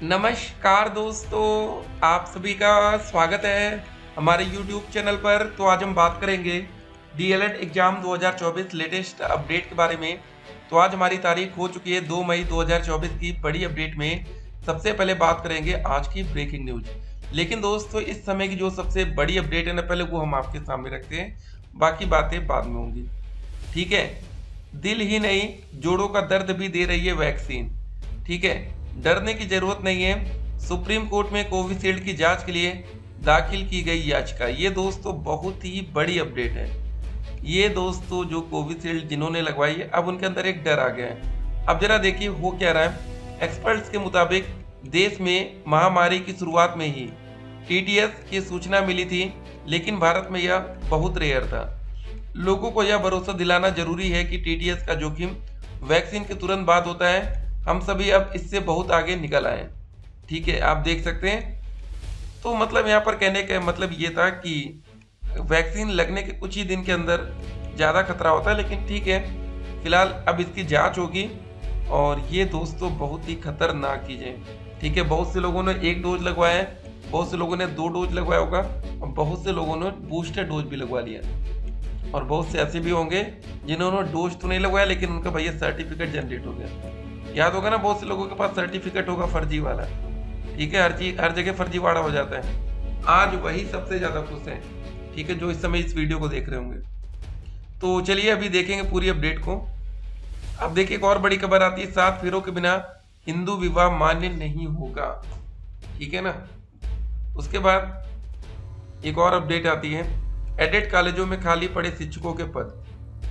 नमस्कार दोस्तों, आप सभी का स्वागत है हमारे YouTube चैनल पर। तो आज हम बात करेंगे डीएलएड एग्ज़ाम 2024 लेटेस्ट अपडेट के बारे में। तो आज हमारी तारीख हो चुकी है 2 मई 2024 की बड़ी अपडेट में। सबसे पहले बात करेंगे आज की ब्रेकिंग न्यूज़। लेकिन दोस्तों, इस समय की जो सबसे बड़ी अपडेट है ना, पहले वो हम आपके सामने रखते हैं, बाकी बातें बाद में होंगी। ठीक है, दिल ही नहीं जोड़ों का दर्द भी दे रही है वैक्सीन। ठीक है, डरने की जरूरत नहीं है। सुप्रीम कोर्ट में कोविशील्ड की जांच के लिए दाखिल की गई याचिका। ये दोस्तों बहुत ही बड़ी अपडेट है। ये दोस्तों जो कोविशील्ड जिन्होंने लगवाई है, अब उनके अंदर एक डर आ गया है। अब जरा देखिए हो क्या रहा है। एक्सपर्ट्स के मुताबिक देश में महामारी की शुरुआत में ही टीटीएस की सूचना मिली थी, लेकिन भारत में यह बहुत रेयर था। लोगों को यह भरोसा दिलाना जरूरी है कि टीटीएस का जोखिम वैक्सीन के तुरंत बाद होता है। हम सभी अब इससे बहुत आगे निकल आए। ठीक है, आप देख सकते हैं। तो मतलब यहाँ पर कहने का मतलब ये था कि वैक्सीन लगने के कुछ ही दिन के अंदर ज़्यादा खतरा होता है, लेकिन ठीक है, फिलहाल अब इसकी जांच होगी। और ये दोस्तों बहुत ही खतरनाक चीज़ है। ठीक है, बहुत से लोगों ने 1 डोज लगवाया है, बहुत से लोगों ने 2 डोज लगवाया होगा, और बहुत से लोगों ने बूस्टर डोज भी लगवा लिया, और बहुत से ऐसे भी होंगे जिन्होंने डोज तो नहीं लगवाया, लेकिन उनका भैया सर्टिफिकेट जनरेट हो गया। याद होगा ना, बहुत से लोगों के पास सर्टिफिकेट होगा फर्जी वाला। ठीक है, हर जगह फर्जीवाड़ा हो जाता है। आज वही सबसे ज्यादा खुश है। ठीक है, जो इस समय इस वीडियो को देख रहे होंगे। तो चलिए अभी देखेंगे पूरी अपडेट को। अब देखिए, एक और बड़ी खबर आती है, 7 फेरों के बिना हिंदू विवाह मान्य नहीं होगा। ठीक है ना। उसके बाद एक और अपडेट आती है, एडेड कॉलेजों में खाली पड़े शिक्षकों के पद।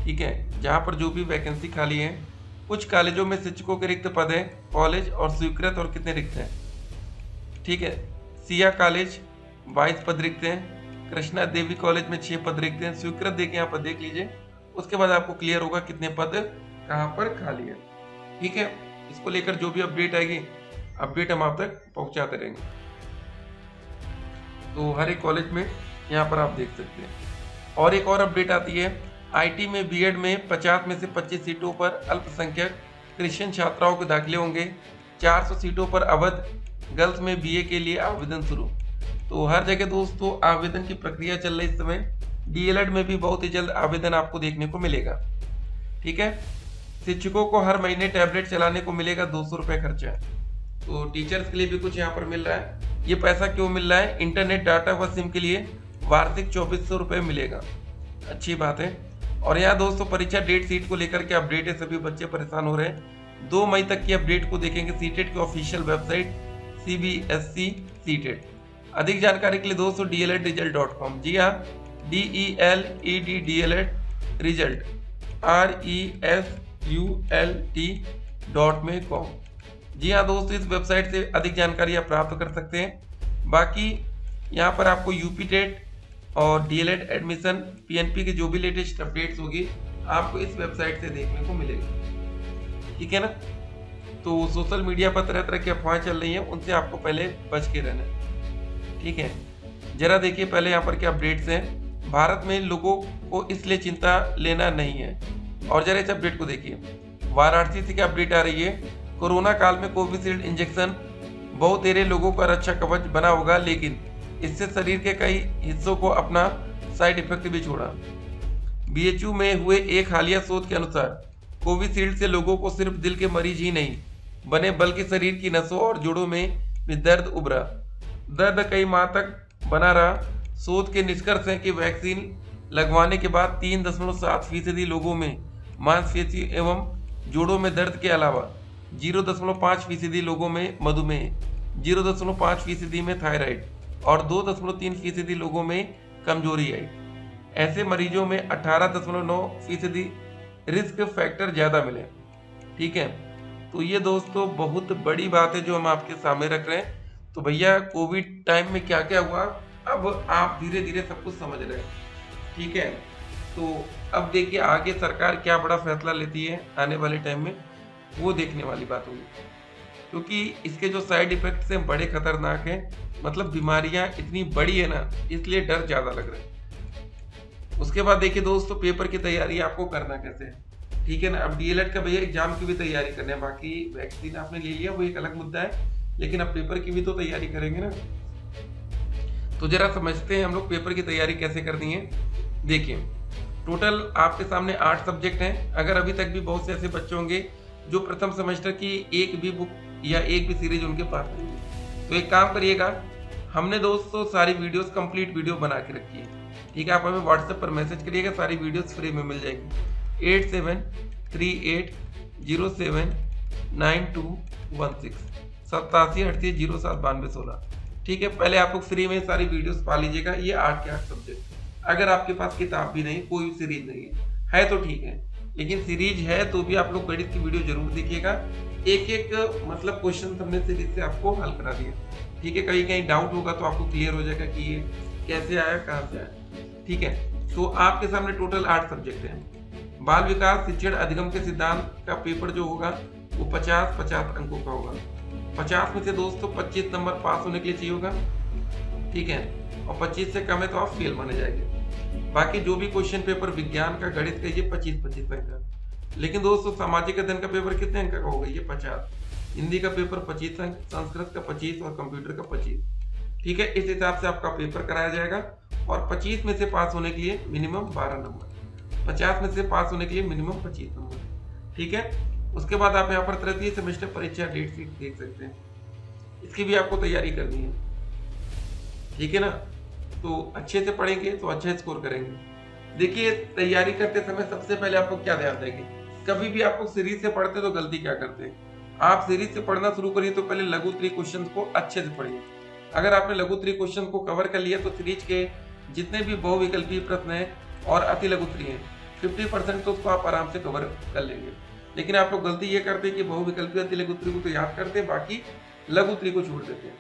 ठीक है, जहां पर जो भी वैकेंसी खाली है, कुछ कॉलेजों में शिक्षकों के रिक्त पद हैं, कॉलेज और स्वीकृत और कितने रिक्त हैं। ठीक है, सिया कॉलेज 22 पद रिक्त हैं, कृष्णा देवी कॉलेज में 6 पद रिक्त हैं, स्वीकृत देखिए यहाँ पर देख लीजिए। उसके बाद आपको क्लियर होगा कितने पद कहाँ पर खाली है। ठीक है, इसको लेकर जो भी अपडेट आएगी, अपडेट हम आप तक पहुंचाते रहेंगे। तो हर एक कॉलेज में यहाँ पर आप देख सकते हैं। और एक और अपडेट आती है, आईटी में बीएड में 50 में से 25 सीटों पर अल्पसंख्यक क्रिश्चियन छात्राओं के दाखिले होंगे। 400 सीटों पर अवध गर्ल्स में बीए के लिए आवेदन शुरू। तो हर जगह दोस्तों आवेदन की प्रक्रिया चल रही इस समय। डीएलएड में भी बहुत ही जल्द आवेदन आपको देखने को मिलेगा। ठीक है, शिक्षकों को हर महीने टैबलेट चलाने को मिलेगा 200 रुपये खर्चा। तो टीचर्स के लिए भी कुछ यहाँ पर मिल रहा है। ये पैसा क्यों मिल रहा है? इंटरनेट डाटा व सिम के लिए वार्षिक 2400 रुपये मिलेगा। अच्छी बात है। और यहाँ दोस्तों परीक्षा डेट सीट को लेकर के अपडेट है, सभी बच्चे परेशान हो रहे हैं। 2 मई तक की अपडेट को देखेंगे सीटेट की ऑफिशियल वेबसाइट CBSE सीटेट। अधिक जानकारी के लिए दोस्तों DLED-result.com। जी हाँ, DELED रिजल्ट RESULT.com। जी हाँ दोस्तों, इस वेबसाइट से अधिक जानकारी आप प्राप्त कर सकते हैं। बाकी यहाँ पर आपको यूपी टेट और डीएलएड एडमिशन पीएनपी की जो भी लेटेस्ट अपडेट्स होगी, आपको इस वेबसाइट से देखने को मिलेगी। ठीक है ना। तो सोशल मीडिया पर तरह तरह की अफवाहें चल रही हैं, उनसे आपको पहले बच के रहना है। ठीक है, जरा देखिए पहले यहाँ पर क्या अपडेट्स हैं। भारत में लोगों को इसलिए चिंता लेना नहीं है। और जरा इस अपडेट को देखिए, वाराणसी से क्या अपडेट आ रही है। कोरोना काल में कोविशील्ड इंजेक्शन बहुतेरे लोगों का रक्षा कवच बना होगा, लेकिन इससे शरीर के कई हिस्सों को अपना साइड इफेक्ट भी छोड़ा। बीएचयू में हुए एक हालिया शोध के अनुसार कोविशील्ड से लोगों को सिर्फ दिल के मरीज ही नहीं बने, बल्कि शरीर की नसों और जोड़ों में भी दर्द उभरा। दर्द कई माह तक बना रहा। शोध के निष्कर्ष है कि वैक्सीन लगवाने के बाद 3.7% लोगों में मांसपेशी एवं जोड़ों में दर्द के अलावा 0.5% लोगों में मधुमेह, 0.5% में थायराइड और 2.3% लोगों में कमजोरी आई। ऐसे मरीजों में 18.9% रिस्क फैक्टर ज्यादा मिले। ठीक है, तो ये दोस्तों बहुत बड़ी बात है जो हम आपके सामने रख रहे हैं। तो भैया कोविड टाइम में क्या क्या हुआ, अब आप धीरे धीरे सब कुछ समझ रहे हैं। ठीक है, तो अब देखिए आगे सरकार क्या बड़ा फैसला लेती है आने वाले टाइम में, वो देखने वाली बात होगी। क्योंकि इसके जो साइड इफेक्ट्स हैं बड़े खतरनाक हैं। मतलब बीमारियां इतनी बड़ी है ना, इसलिए डर ज्यादा लग रहा है। उसके बाद देखिए दोस्तों, पेपर की तैयारी आपको करना कैसे है। ठीक है ना। अब डीएलएड का भैया एग्जाम की भी तैयारी करने हैं, बाकी वैक्सीन आपने ले लिया वो एक अलग मुद्दा है। लेकिन अब पेपर की भी तो तैयारी करेंगे ना। तो जरा समझते हैं हम लोग पेपर की तैयारी कैसे करनी है। देखिए, टोटल आपके सामने 8 सब्जेक्ट हैं। अगर अभी तक भी बहुत से ऐसे बच्चे होंगे जो प्रथम सेमेस्टर की एक भी बुक या एक भी सीरीज उनके पास नहीं है, तो एक काम करिएगा, हमने दोस्तों सारी वीडियोस कंप्लीट वीडियो बना के रखी है। ठीक है, आप हमें व्हाट्सएप पर मैसेज करिएगा, सारी वीडियोस फ्री में मिल जाएगी। 8738079216 8738079216। ठीक है, पहले आप लोग फ्री में सारी वीडियोस पा लीजिएगा। ये 8 के 8 सब्जेक्ट। अगर आपके पास किताब भी नहीं, कोई सीरीज नहीं है तो ठीक है, लेकिन सीरीज है तो भी आप लोग गणित की वीडियो जरूर देखिएगा। एक एक मतलब क्वेश्चन हमने सीरीज से आपको हल करा दिया। ठीक है, कहीं कहीं डाउट होगा तो आपको क्लियर हो जाएगा कि ये कैसे आया, कहाँ से आया। ठीक है, तो आपके सामने टोटल 8 सब्जेक्ट हैं। बाल विकास शिक्षण अधिगम के सिद्धांत का पेपर जो होगा वो 50-50 अंकों का होगा। 50 में से दोस्तों 25 नंबर पास होने के लिए चाहिए होगा। ठीक है, और 25 से कम है तो आप फेल माने जाएंगे। बाकी जो भी क्वेश्चन पेपर विज्ञान का, गणित का, ये 25-25 अंक का। लेकिन दोस्तों सामाजिक अध्ययन का पेपर कितने अंक का होगा? ये 50। हिंदी का पेपर 25 अंक, संस्कृत का 25 और कंप्यूटर का 25। ठीक है, इस हिसाब से आपका पेपर कराया जाएगा। और 25 में से पास होने के लिए मिनिमम 12 नंबर, 50 में से पास होने के लिए मिनिमम 25 नंबर। ठीक है, उसके बाद आप यहाँ पर तृतीय सेमेस्टर परीक्षा डेट शीट देख सकते हैं, इसकी भी आपको तैयारी करनी है। ठीक है ना, तो अच्छे से पढ़ेंगे तो अच्छा स्कोर करेंगे। देखिए, तैयारी करते समय सबसे पहले आपको क्या ध्यान देंगे, कभी भी आप लोग सीरीज से पढ़ते तो गलती क्या करते हैं, आप सीरीज से पढ़ना शुरू करिए तो पहले लघु त्रि क्वेश्चन को अच्छे से पढ़िए। अगर आपने लघु त्रि क्वेश्चन को कवर कर लिया तो सीरीज के जितने भी बहुविकल्पीय प्रश्न हैं और अति लघु त्रि हैं 50% तो उसको आप आराम से कवर कर लेंगे। लेकिन आप लोग गलती ये करते हैं कि बहुविकल्पीय अति लघु त्रि को तो याद करते हैं, बाकी लघु त्रि को छोड़ देते हैं।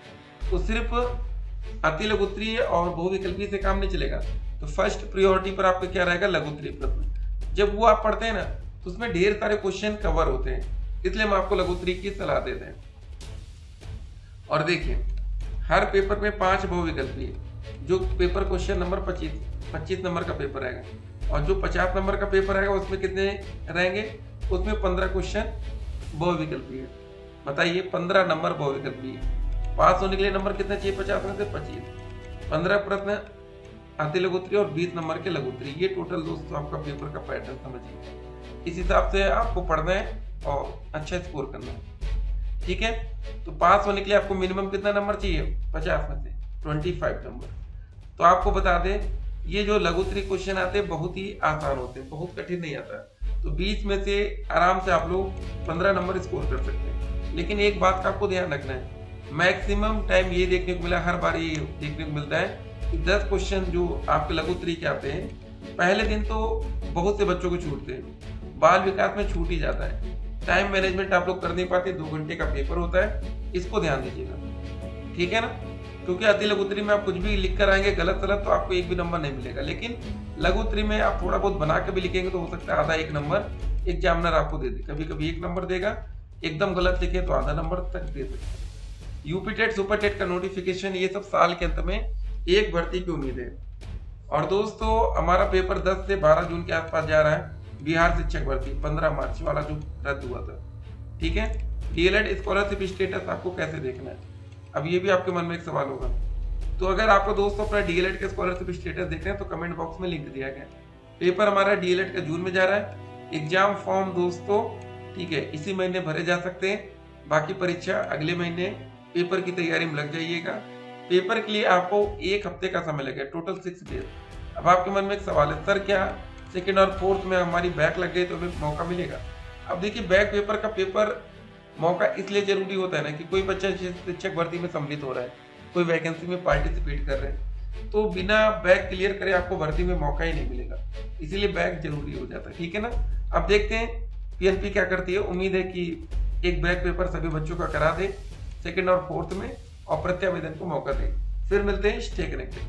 तो सिर्फ अति लघु त्रि और बहुविकल्पीय से काम नहीं चलेगा। तो फर्स्ट प्रायोरिटी पर आपका क्या रहेगा? लघु त्रि प्रश्न। जब वो आप पढ़ते हैं ना तो उसमें ढेर सारे क्वेश्चन कवर होते हैं, इसलिए हम आपको लघु त्रि की सलाह देते हैं। और देखिए, हर पेपर में 5 बहुविकल्पीय, जो पेपर क्वेश्चन नंबर 25 नंबर का पेपर रहेगा, और जो 50 नंबर का पेपर रहेगा उसमें कितने रहेंगे? उसमें 15 क्वेश्चन बहुविकल्पीय। बताइए, 15 नंबर बहुविकल्पीय। पास होने के लिए नंबर कितने चाहिए? 50 में से 25। 15 प्रश्न अति लघु त्रि और 20 नंबर के लघु त्रि। ये टोटल दोस्तों आपका पेपर का पैटर्न समझिए। इस हिसाब से आपको पढ़ना है और अच्छा स्कोर करना है। ठीक है, तो पास होने के लिए आपको मिनिमम कितना नंबर चाहिए? 50 में से 25 नंबर। तो आपको बता दें, ये जो लघु त्रि क्वेश्चन आते हैं बहुत ही आसान होते हैं, बहुत कठिन नहीं आता। तो 20 में से आराम से आप लोग 15 नंबर स्कोर कर सकते हैं। लेकिन एक बात का आपको ध्यान रखना है, मैक्सिमम टाइम ये देखने को मिला, हर बार ये देखने को मिलता है कि 10 क्वेश्चन जो आपके लघु त्रि के आते हैं, पहले दिन तो बहुत से बच्चों को छूटते हैं, बाल विकास में छूट ही जाता है। टाइम मैनेजमेंट आप लोग कर नहीं पाते, 2 घंटे का पेपर होता है, इसको ध्यान दीजिएगा। ठीक है ना, क्योंकि अति लघु त्रि में आप कुछ भी लिख कर आएंगे गलत गलत तो आपको एक भी नंबर नहीं मिलेगा। लेकिन लघु त्रि में आप थोड़ा बहुत बना के भी लिखेंगे तो हो सकता है आधा 1 नंबर एग्जामिनर आपको दे दे। कभी कभी 1 नंबर देगा, एकदम गलत लिखे तो आधा नंबर तक दे सकता है। यूपी टेट, सुपर टेट का नोटिफिकेशन, ये सब साल के अंत में एक भर्ती की उम्मीद है। और दोस्तों, हमारा पेपर 10 से 12 जून के आसपास जा रहा है। बिहार शिक्षक भर्ती 15 मार्च वाला जो रद्द हुआ था। ठीक है, डीएलएड स्कॉलरशिप स्टेटस आपको कैसे देखना है? अब ये भी आपके मन में एक सवाल होगा। तो अगर आपको दोस्तों अपना डीएलएड का स्कॉलरशिप स्टेटस देखना है तो कमेंट बॉक्स में लिंक दिया गया है। पेपर हमारा डीएलएड का जून में जा रहा है। एग्जाम फॉर्म दोस्तों, ठीक है, इसी महीने भरे जा सकते हैं। बाकी परीक्षा अगले महीने। पेपर की तैयारी में लग जाइएगा। पेपर के लिए आपको 1 हफ्ते का समय लगेगा, टोटल 6 डेज। अब आपके मन में एक सवाल है, सर क्या सेकेंड और फोर्थ में हमारी बैक लग गई तो हमें मौका मिलेगा? अब देखिए, बैक पेपर का पेपर मौका इसलिए जरूरी होता है ना कि कोई बच्चा शिक्षक भर्ती में सम्मिलित हो रहा है, कोई वैकेंसी में पार्टिसिपेट कर रहे हैं, तो बिना बैक क्लियर करे आपको भर्ती में मौका ही नहीं मिलेगा। इसीलिए बैक जरूरी हो जाता है। ठीक है ना, अब देखते हैं पीएनपी क्या करती है। उम्मीद है कि एक बैक पेपर सभी बच्चों का करा दे सेकेंड और फोर्थ में, और प्रत्यावेदन को मौका दे। फिर मिलते हैं, स्टे कनेक्टेड।